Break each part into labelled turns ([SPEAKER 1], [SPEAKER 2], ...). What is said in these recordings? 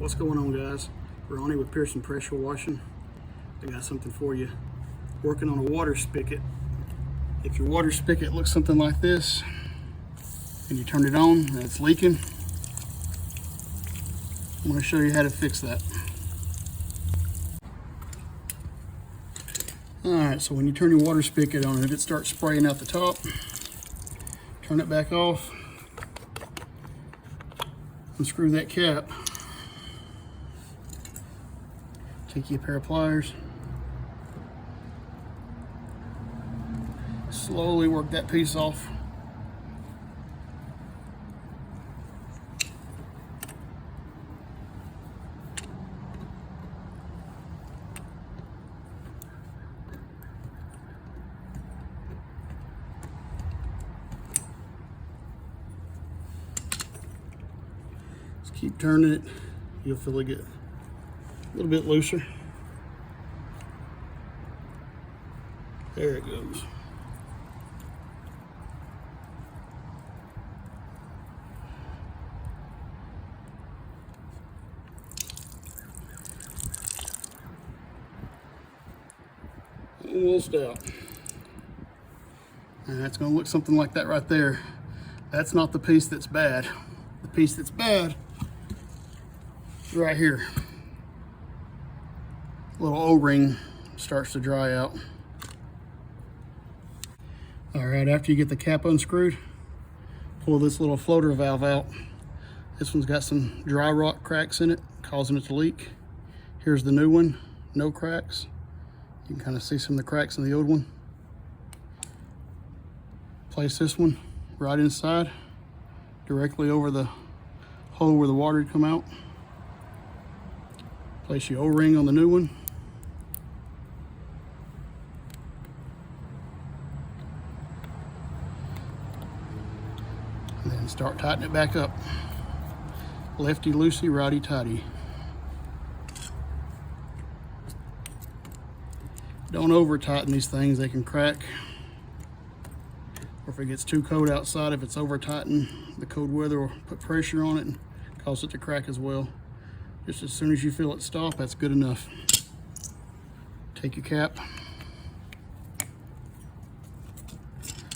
[SPEAKER 1] What's going on, guys? Ronnie with Pearson Pressure Washing. I got something for you. Working on a water spigot. If your water spigot looks something like this and you turn it on and it's leaking, I'm going to show you how to fix that. Alright, so when you turn your water spigot on and if it starts spraying out the top, turn it back off, unscrew that cap, take you a pair of pliers, slowly work that piece off. Just keep turning it, you'll feel it get a little bit looser. There it goes. Almost out. And that's going to look something like that right there. That's not the piece that's bad. The piece that's bad is right here. Little O-ring starts to dry out. All right, after you get the cap unscrewed, pull this little floater valve out. This one's got some dry rot cracks in it, causing it to leak. Here's the new one, no cracks. You can kind of see some of the cracks in the old one. Place this one right inside, directly over the hole where the water would come out. Place your O-ring on the new one. And then start tightening it back up. Lefty loosey, righty tighty. Don't over tighten these things, they can crack. Or if it gets too cold outside, if it's over tightened, the cold weather will put pressure on it and cause it to crack as well. Just as soon as you feel it stop, that's good enough. Take your cap,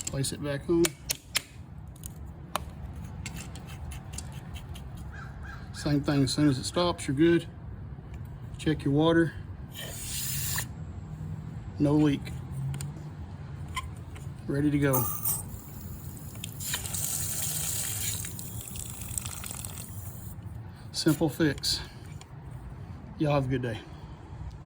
[SPEAKER 1] place it back on. Same thing, as soon as it stops, you're good. Check your water. No leak. Ready to go. Simple fix. Y'all have a good day.